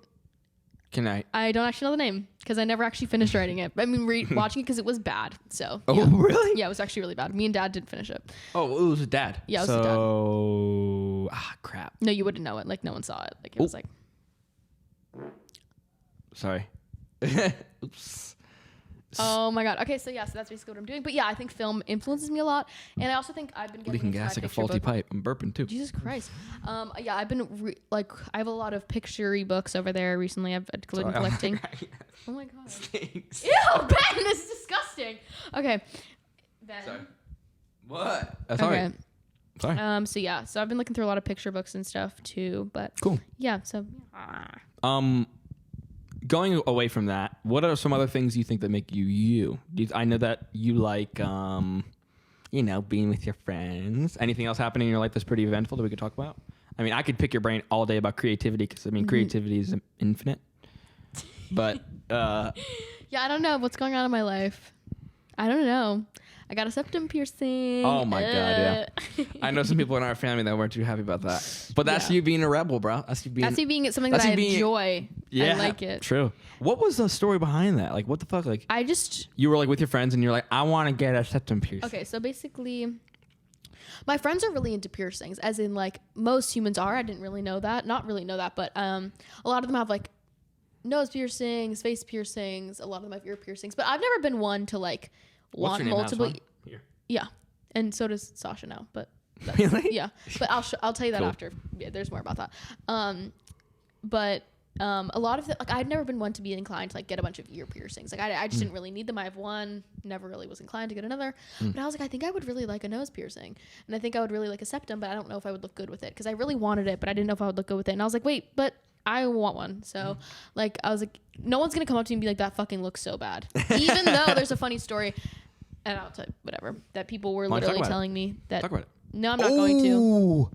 Can I don't actually know the name because I never actually finished writing it. I mean, watching it because it was bad. So oh, yeah. Really? Yeah, it was actually really bad. Me and Dad didn't finish it. Oh, it was with Dad. Yeah, it was with Dad. Crap. No, you wouldn't know it. Like no one saw it. Like it was like. Sorry. Oops. Oh my God. Okay, so yeah, so that's basically what I'm doing. But yeah, I think film influences me a lot, and I also think I've been getting leaking gas like a faulty pipe. I'm burping too. Jesus Christ. Yeah, I've been I have a lot of picture-y books over there recently. I've been collecting. Oh my God. Stinks. Ew, Ben, this is disgusting. Okay, Ben. Sorry. What? Okay. Sorry. So yeah, so I've been looking through a lot of picture books and stuff too. But cool. Yeah. So. Going away from that, what are some other things you think that make you you? I know that you like, being with your friends. Anything else happening in your life that's pretty eventful that we could talk about? I mean, I could pick your brain all day about creativity because, I mean, creativity is infinite. But, yeah, I don't know what's going on in my life. I don't know. I got a septum piercing. Oh my God, yeah. I know some people in our family that weren't too happy about that. But that's you being a rebel, bro. That's you being something that I enjoy. Yeah, I like it. True. What was the story behind that? Like, what the fuck? Like, you were like with your friends and you're like, I want to get a septum piercing. Okay, so basically, my friends are really into piercings, as in like most humans are. I didn't really know that. Not really know that, but a lot of them have like nose piercings, face piercings. A lot of them have ear piercings. But I've never been one to like want multiple. Here. Yeah, and so does Sasha now. But really, yeah. But I'll tell you that after. Yeah, there's more about that. But a lot of like I'd never been one to be inclined to like get a bunch of ear piercings. Like I just didn't really need them. I have one. Never really was inclined to get another. But I was like, I think I would really like a nose piercing, and I think I would really like a septum. But I don't know if I would look good with it because I really wanted it, but I didn't know if I would look good with it. And I was like, wait, but I want one. So like I was like, no one's gonna come up to me and be like, that fucking looks so bad. Even though there's a funny story, and I'll tell you whatever, that people were literally telling me that. Talk about it. No, I'm not going to.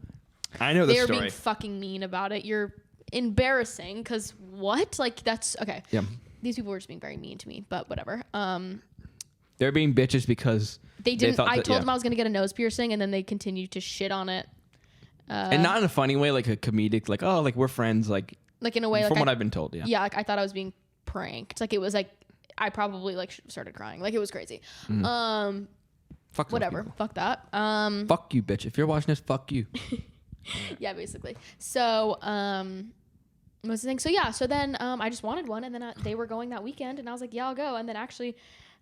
I know the story. They're being fucking mean about it. You're embarrassing because what? Like that's okay. Yeah. These people were just being very mean to me, but whatever. They're being bitches because they didn't. I told them I was gonna get a nose piercing, and then they continued to shit on it. And not in a funny way, like a comedic, like, oh, like we're friends, like in a way, from what I've been told, yeah. Yeah, like I thought I was being pranked. Like it was like I probably like started crying. Like it was crazy. Fuck whatever. Fuck that. Fuck you, bitch. If you're watching this, fuck you. Yeah, basically. So what was the thing? So yeah, so then I just wanted one, and then they were going that weekend, and I was like, yeah, I'll go. And then actually,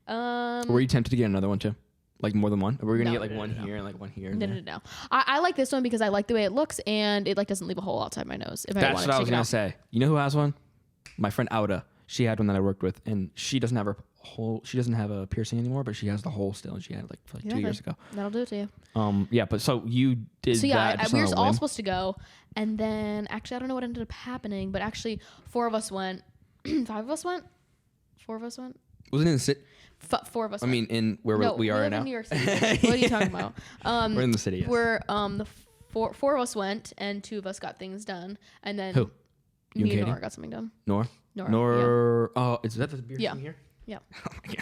were you tempted to get another one too? Like more than one? Or were we gonna get like one here and like one here? No. I like this one because I like the way it looks, and it like doesn't leave a hole outside my nose. If That's what I was gonna say. You know who has one? My friend Auda. She had one that I worked with, and she doesn't have a piercing anymore, but she has the hole still, and she had it like 2 years ago. That'll do it to you. Yeah, but so you did that. So yeah, we were all supposed to go, and then actually I don't know what ended up happening, but actually 4 of us went. 5 of us went. 4 of us went. Wasn't it in the city? 4 of us. I mean, in where we are right now. In New York City. What are you talking about? We're in the city. Yes. We're the four of us went, and 2 of us got things done, and then who? Me and Nora got something done. Nora. Yeah. Oh, is that the beer thing here? Yeah. Oh my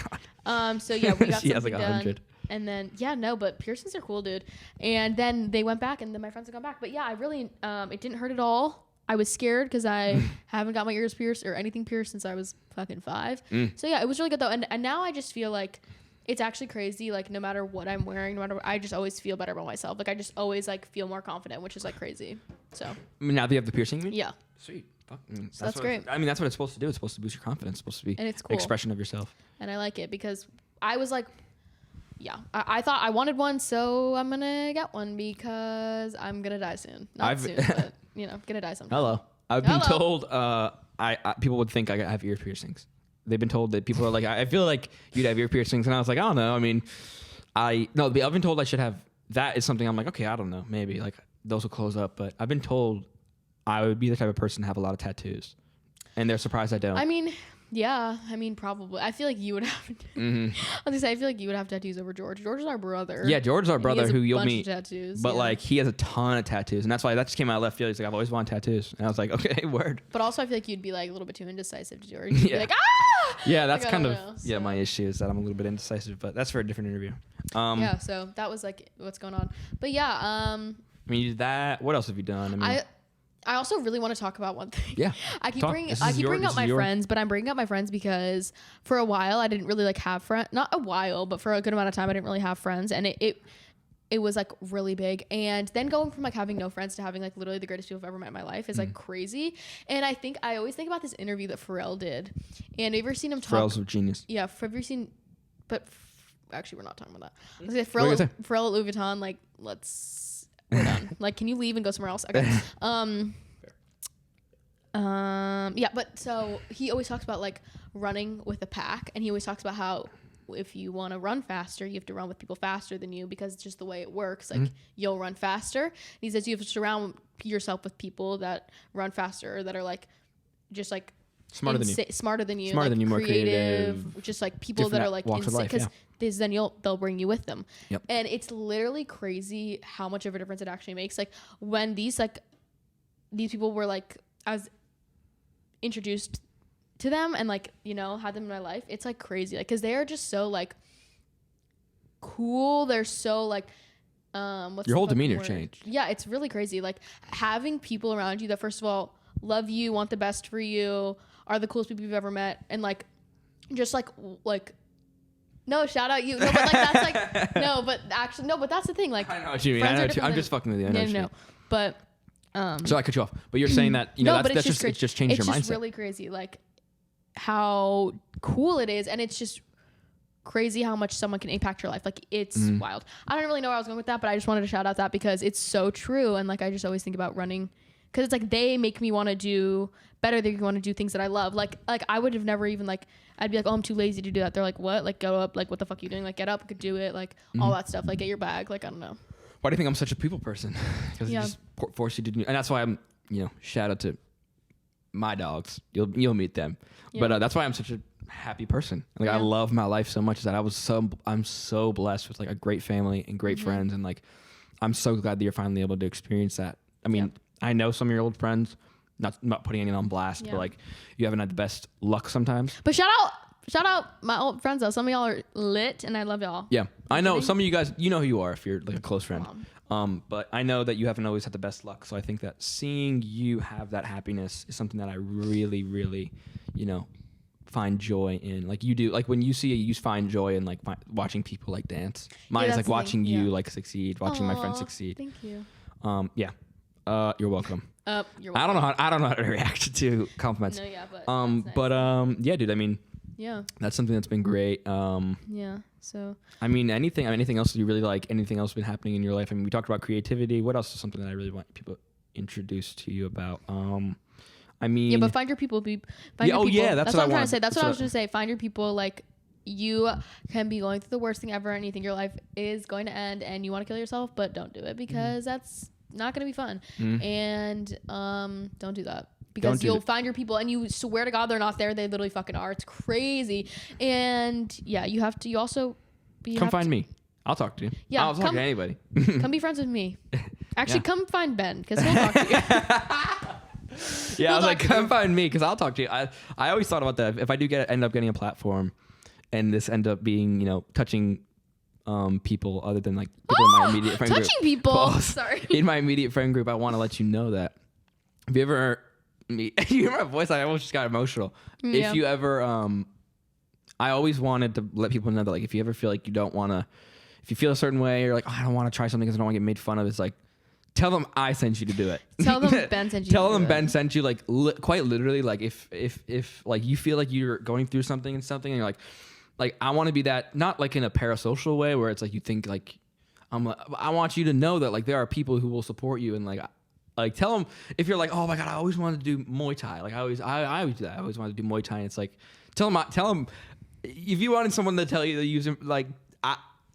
God. So yeah, we got she something has like 100. done. And then but piercings are cool, dude. And then they went back, and then my friends have gone back. But yeah, I really it didn't hurt at all. I was scared because I haven't got my ears pierced or anything pierced since I was fucking 5. So yeah, it was really good though. And now I just feel like it's actually crazy. Like no matter what I'm wearing, I just always feel better about myself. Like I just always like feel more confident, which is like crazy. So. I mean, now that you have the piercing? Yeah. Sweet. Fuck. So that's great. That's what it's supposed to do. It's supposed to boost your confidence. It's supposed to be and it's cool. An expression of yourself. And I like it because I was like, yeah, I thought I wanted one, so I'm gonna get one because I'm gonna die soon. Not soon, but gonna die sometime. Hello. I've been told I people would think I have ear piercings. They've been told that people are like, I feel like you'd have ear piercings, and I was like, I don't know. I mean, I've been told I should have. That is something I'm like, okay, I don't know, maybe like those will close up, but I've been told I would be the type of person to have a lot of tattoos, and they're surprised I don't. I mean, yeah, probably. I feel like you would have. I was gonna say, I feel like you would have tattoos over George. George is our brother. Yeah, George is our brother who you'll meet. Tattoos, but like he has a ton of tattoos, and that's why that just came out of left field. He's like, I've always wanted tattoos, and I was like, okay, word. But also, I feel like you'd be like a little bit too indecisive to George. You'd be like, yeah, that's like, kind of my issue is that I'm a little bit indecisive, but that's for a different interview. Yeah, so that was like what's going on. But yeah, I mean, you did that. What else have you done? I also really want to talk about one thing. Yeah. I keep bringing up my friends, but I'm bringing up my friends because for a while I didn't really like have friends. Not a while, but for a good amount of time I didn't really have friends, and it was like really big. And then going from like having no friends to having like literally the greatest people I've ever met in my life is like crazy. And I always think about this interview that Pharrell did. And have you ever seen him talk? Pharrell's a genius. Yeah, have you seen? But actually, we're not talking about that. I was gonna say Pharrell at Louis Vuitton. Like, we're done. Like, can you leave and go somewhere else? Okay. Yeah, but so he always talks about like running with a pack, and he always talks about how if you want to run faster, you have to run with people faster than you because it's just the way it works. Like you'll run faster. And he says you have to surround yourself with people that run faster, that are like just like smarter than you, more creative, just like people that are like insane, because then they'll bring you with them. Yep. And it's literally crazy how much of a difference it actually makes. Like when these people were like, I was introduced to them and like had them in my life, it's like crazy, like because they are just so like cool. They're so like your whole demeanor changed. Yeah, it's really crazy. Like having people around you that first of all love you, want the best for you, are the coolest people you've ever met, and like just like no, shout out you. No, but like that's like no, but actually no, but that's the thing. Like I know what you mean. I'm just fucking with you. No, but so I cut you off, but you're saying that that's just it just changed your mindset. It's just really crazy, like how cool it is, and it's just crazy how much someone can impact your life. Like it's wild. I don't really know where I was going with that, but I just wanted to shout out that because it's so true, and like I just always think about running because it's like they make me want to do better. They want to do things that I love. Like I would have never even like I'd be like, oh, I'm too lazy to do that. They're like, what? Like go up. Like what the fuck are you doing? Like get up. I could do it. Like all that stuff. Like get your bag. Like I don't know. Why do you think I'm such a people person? Because you just force you to do, and that's why I'm shout out to my dogs. You'll meet them, but that's why I'm such a happy person. Like I love my life so much that I'm so blessed with like a great family and great friends, and like I'm so glad that you're finally able to experience that. I mean, I know some of your old friends, not putting anyone on blast, but like you haven't had the best luck sometimes. But shout out my old friends though. Some of y'all are lit, and I love y'all. Yeah, I know some of you guys. You know who you are if you're like a close friend. But I know that you haven't always had the best luck. So I think that seeing you have that happiness is something that I really, really, find joy in. Like you do. Like when you find joy in like watching people like dance. Mine is like watching you like succeed, watching my friends succeed. Thank you. You're welcome. You're welcome. I don't know how to react to compliments. No, yeah, but nice. Yeah, dude. I mean. Yeah. That's something that's been great. Yeah. So. I mean, anything else that you really like? Anything else been happening in your life? I mean, we talked about creativity. What else is something that I really want people introduced to you about? I mean. Yeah, but find your people. Find your people. Yeah, that's what I'm trying to say. That's what I was going to say. Find your people. Like, you can be going through the worst thing ever, and you think your life is going to end, and you want to kill yourself, but don't do it because that's not going to be fun. And don't do that. Because you'll find your people, and you swear to God they're not there. They literally fucking are. It's crazy. And yeah, you have to. You also come find me. I'll talk to you. Yeah, I'll talk to anybody. Come be friends with me. Actually, come find Ben because he'll talk to you. Yeah, I was like, come find me because I'll talk to you. I always thought about that. If I do end up getting a platform, and this end up being touching people other than like people in my immediate friend group. Touching people. Sorry. In my immediate friend group, I want to let you know that if you ever. You hear my voice? I almost just got emotional. Yeah. If you ever, I always wanted to let people know that, like, if you ever feel like you don't want to, if you feel a certain way, or like, oh, I don't want to try something because I don't want to get made fun of, it's like, tell them I sent you to do it. Tell them Ben sent you. Tell them Ben sent you, like, quite literally, like, if like you feel like you're going through something and you're like, like I want to be that, not like in a parasocial way where it's like you think like I want you to know that like there are people who will support you and like tell them if you're like, oh my god, I always wanted to do Muay Thai. Like I always do that. I always wanted to do Muay Thai. And it's like tell them if you wanted someone to tell you to use it, like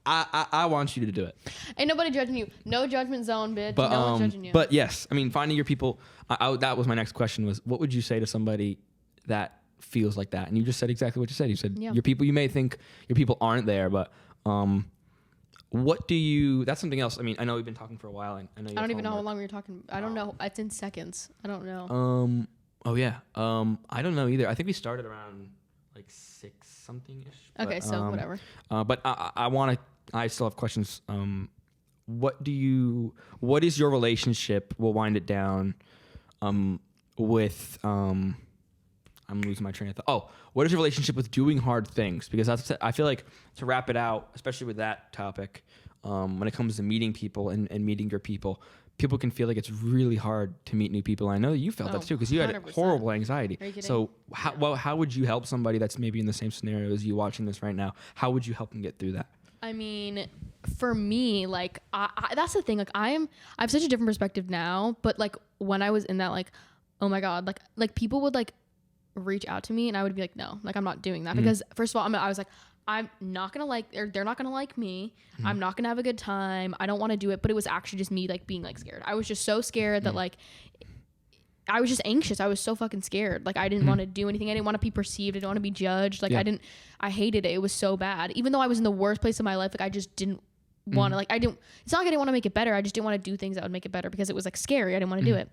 I want you to do it. Ain't nobody judging you. No judgment zone, bitch. But, no one's judging you. But yes, I mean, finding your people. That was my next question. Was what would you say to somebody that feels like that? And you just said exactly what you said. You said your people. You may think your people aren't there, but what do you? That's something else. I mean, I know we've been talking for a while, and I know. I don't even know how long we were talking. I don't know. It's in seconds. I don't know. Oh yeah. I don't know either. I think we started around like 6 something ish. Okay, so whatever. But I still have questions. What is your relationship? We'll wind it down. With I'm losing my train of thought. Oh, what is your relationship with doing hard things? Because I feel like to wrap it out, especially with that topic, when it comes to meeting people and meeting your people can feel like it's really hard to meet new people. And I know that you felt that too because you had 100%. horrible anxiety. Are you kidding? So how would you help somebody that's maybe in the same scenario as you watching this right now? How would you help them get through that? I mean, for me, like, I that's the thing. Like, I have such a different perspective now. But like when I was in that, like, oh my god, like people would like reach out to me, and I would be like, no, like I'm not doing that because first of all, I was like, I'm not gonna like, or they're not gonna like me. I'm not gonna have a good time. I don't want to do it. But it was actually just me like being like scared. I was just so scared that like I was just anxious. I was so fucking scared. Like I didn't want to do anything. I didn't want to be perceived. I didn't want to be judged. Like I hated it. It was so bad. Even though I was in the worst place of my life, like I just didn't want to, like it's not like I didn't want to make it better. I just didn't want to do things that would make it better because it was like scary. I didn't want to do it.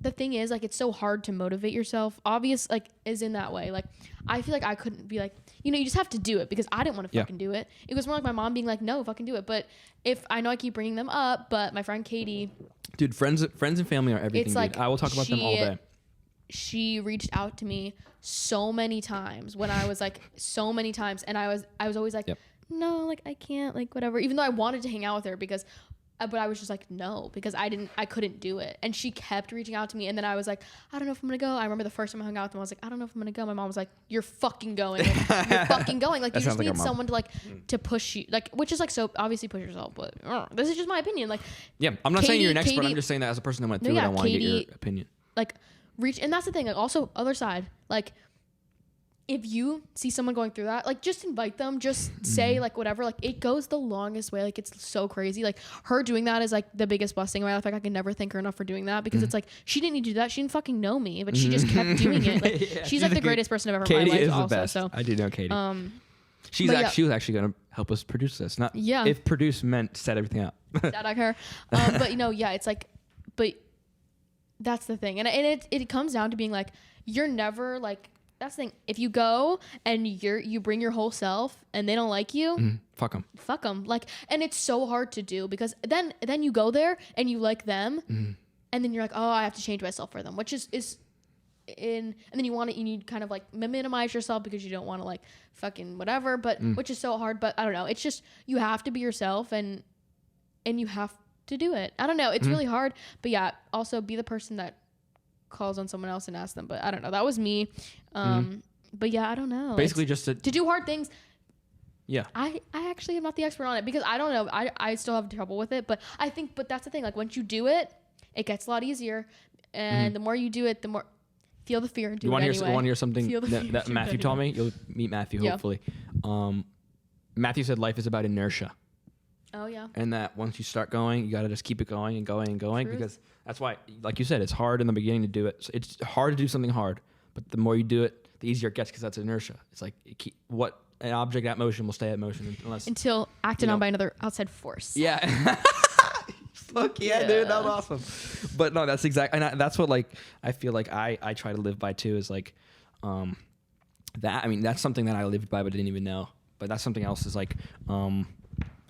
The thing is, like, it's so hard to motivate yourself. Obvious, like, is in that way. Like, I feel like I couldn't be like, you just have to do it because I didn't want to fucking do it. It was more like my mom being like, no, fucking do it. But if I know I keep bringing them up, but my friend Katie. Dude, friends and family are everything, dude. Like, I will talk about them all day. She reached out to me so many times when I was like, and I was always like, no, like, I can't, like, whatever. Even though I wanted to hang out with her because but I was just like, no, because I couldn't do it. And she kept reaching out to me. And then I was like, I don't know if I'm going to go. I remember the first time I hung out with them, I was like, I don't know if I'm going to go. My mom was like, you're fucking going. Like, you're fucking going. Like, you just need someone to like, to push you. Like, which is like, so obviously push yourself. But this is just my opinion. Like, yeah, I'm not saying you're an expert. I'm just saying that as a person that went through it, I want to get your opinion. Like, and that's the thing. Like, also, other side, like, if you see someone going through that, like, just invite them, just say like whatever, like it goes the longest way. Like, it's so crazy. Like, her doing that is like the biggest blessing in my life. Like, I can never thank her enough for doing that because it's like, she didn't need to do that. She didn't fucking know me, but she just kept doing it. Like, she's like the greatest person I've ever met in my life. Katie is also, the best. So I do know Katie. She was actually going to help us produce this. Not if produce meant set everything up. Shout out her. But it's like, but that's the thing. And it comes down to being like, you're never like, that's the thing. If you go and you bring your whole self and they don't like you, fuck them. Like, and it's so hard to do because then you go there and you like them, and then you're like, oh, I have to change myself for them, which is and then you need kind of like minimize yourself because you don't want to like fucking whatever, but which is so hard. But I don't know. It's just you have to be yourself and you have to do it. I don't know. It's really hard, but yeah. Also, be the person that calls on someone else and asks them. But I don't know. That was me. But yeah, I don't know. Basically, just to do hard things. Yeah. I actually am not the expert on it because I don't know. I still have trouble with it. But I think, that's the thing. Like, once you do it, it gets a lot easier. And the more you do it, the more feel the fear and do it anyway. You want to hear something that Matthew told me? You'll meet Matthew, hopefully. Matthew said life is about inertia. Oh, yeah. And that once you start going, you got to just keep it going and going and going. Truth. Because that's why, like you said, it's hard in the beginning to do it. So it's hard to do something hard. But the more you do it, the easier it gets because that's inertia. It's like an object at motion will stay at motion until acted on by another outside force. Yeah. Fuck yeah, dude, that was awesome. But no, that's exactly, and that's what like I feel like I try to live by too. Is like that. I mean, that's something that I lived by but didn't even know. But that's something else. Is like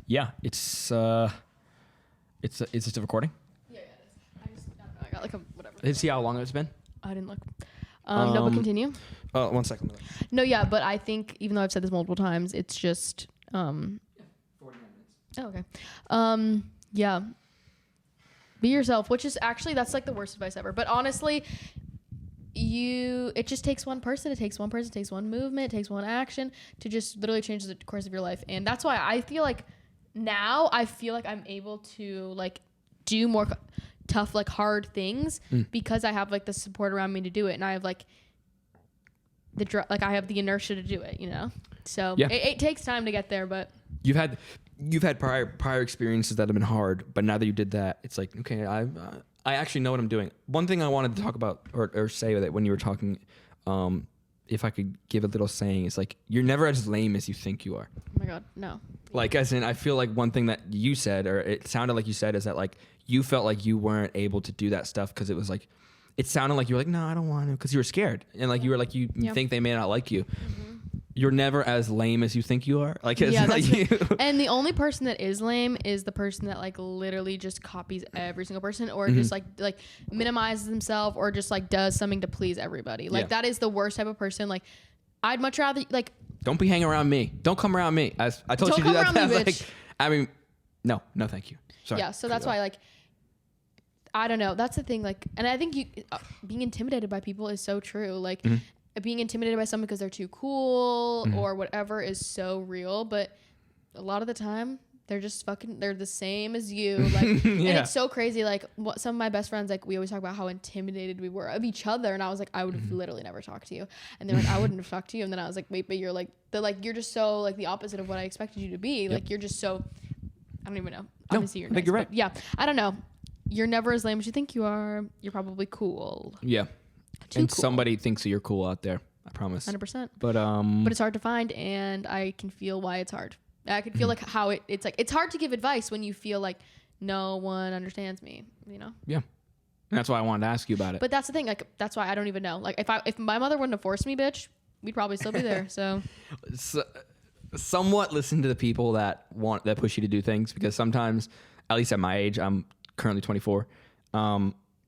yeah, it's just a recording. Yeah, it is. I got like a whatever. Did you see how long it's been? I didn't look. No, but continue. Oh, 1 second. No, yeah, but I think even though I've said this multiple times, it's just 49 minutes. Oh, okay. Yeah. Be yourself, which is actually, that's like the worst advice ever. But honestly, it just takes one person. It takes one person. It takes one movement. It takes one action to just literally change the course of your life. And that's why I feel like now I feel like I'm able to like do more tough, like hard things because I have like the support around me to do it. And I have like I have the inertia to do it, you know? So it takes time to get there, but you've had prior experiences that have been hard, but now that you did that, it's like, okay, I actually know what I'm doing. One thing I wanted to talk about or say that when you were talking, if I could give a little saying, is like, you're never as lame as you think you are. Oh my God, no. Like, as in, I feel like one thing that you said, or it sounded like you said, is that like you felt like you weren't able to do that stuff because it was like, it sounded like you were like, no, I don't want to, because you were scared. And like you were like, you think they may not like you. Mm-hmm. You're never as lame as you think you are. Like, yeah, like and the only person that is lame is the person that like literally just copies every single person, or just like minimizes himself, or just like does something to please everybody. Like that is the worst type of person. Like, I'd much rather like, don't be hanging around me. Don't come around me. As I told you to do that. Me, like, I mean, no, thank you. Sorry. Yeah. So that's why, like, I don't know. That's the thing. Like, and I think being intimidated by people is so true. Like, being intimidated by someone because they're too cool or whatever is so real. But a lot of the time, they're just they're the same as you. Like, and it's so crazy. Like, some of my best friends, like, we always talk about how intimidated we were of each other. And I was like, I would have literally never talked to you. And they're like, I wouldn't have talked to you. And then I was like, wait, but you're like, you're just so like the opposite of what I expected you to be. Like, you're just so, I don't even know. Obviously, you're nice, I think you're right. Yeah. I don't know. You're never as lame as you think you are. You're probably cool. Yeah. And cool. Somebody thinks that you're cool out there. I promise. 100%. But it's hard to find, and I can feel why it's hard. I can feel like how it's like, it's hard to give advice when you feel like no one understands me, you know? Yeah. And that's why I wanted to ask you about it. But that's the thing. Like, that's why I don't even know. Like, if my mother wouldn't have forced me, bitch, we'd probably still be there. So somewhat listen to the people that push you to do things, because sometimes, at least at my age, I'm currently 24.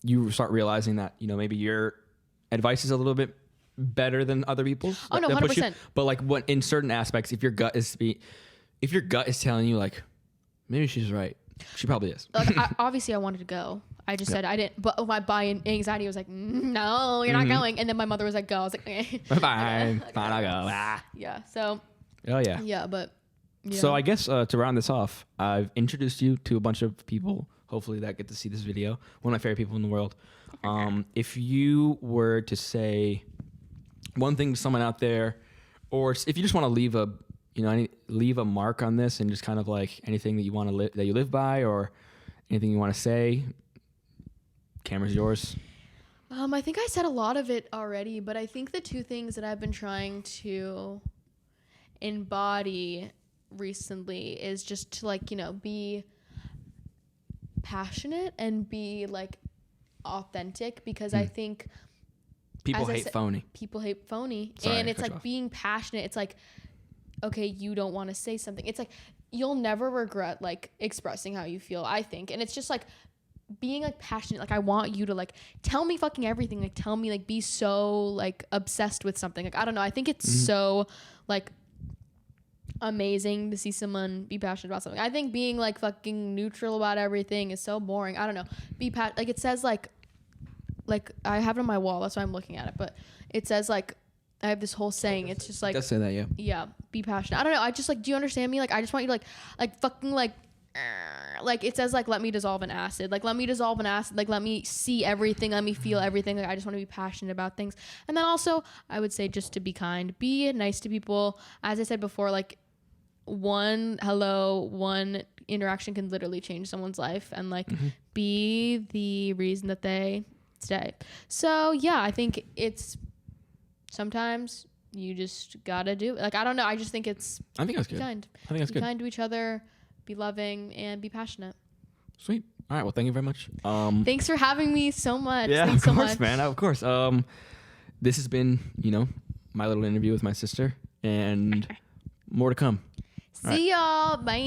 You start realizing that, you know, maybe your advice is a little bit better than other people's. Oh no, 100%. But like, what in certain aspects, if your gut is telling you like, maybe she's right, she probably is. Like, obviously I wanted to go. I just said I didn't. But my anxiety was like, no, you're not going. And then my mother was like, go. I was like, okay. Fine, I'll go. Yeah. So. Oh yeah. Yeah, but. Yeah. So I guess to round this off, I've introduced you to a bunch of people, hopefully, that get to see this video. One of my favorite people in the world. If you were to say one thing to someone out there, or if you just want to leave a mark on this, and just kind of like anything that you want to that you live by, or anything you want to say, camera's yours. I think I said a lot of it already, but I think the two things that I've been trying to embody recently is just to, like, you know, be passionate and be like authentic, because I think people hate phony. Sorry, and it's like being passionate. It's like, okay, you don't want to say something. It's like, you'll never regret like expressing how you feel, I think. And it's just like being like passionate. Like, I want you to like tell me fucking everything. Like, tell me, like, be so like obsessed with something. Like, I don't know. I think it's so like amazing to see someone be passionate about something. I think being like fucking neutral about everything is so boring. I don't know. Like, it says like I have it on my wall, that's why I'm looking at it, but it says like, I have this whole saying. It's just like, it does say that, yeah. Yeah, be passionate. I don't know. I just like, do you understand me? Like, I just want you to like fucking like it says like, let me dissolve in acid. Like, let me dissolve in acid. Like, let me see everything. Let me feel everything. Like, I just want to be passionate about things. And then also, I would say just to be kind, be nice to people. As I said before, like, one interaction can literally change someone's life, and like be the reason that they stay. So yeah, I think it's sometimes you just gotta do it. Like, I don't know. I just think it's. I think that's good. Kind. I think that's good. Be kind to each other, be loving, and be passionate. Sweet. All right. Well, thank you very much. Thanks for having me so much. Yeah, Thanks of course, man. Of course. This has been, you know, my little interview with my sister, and more to come. See y'all. Bye.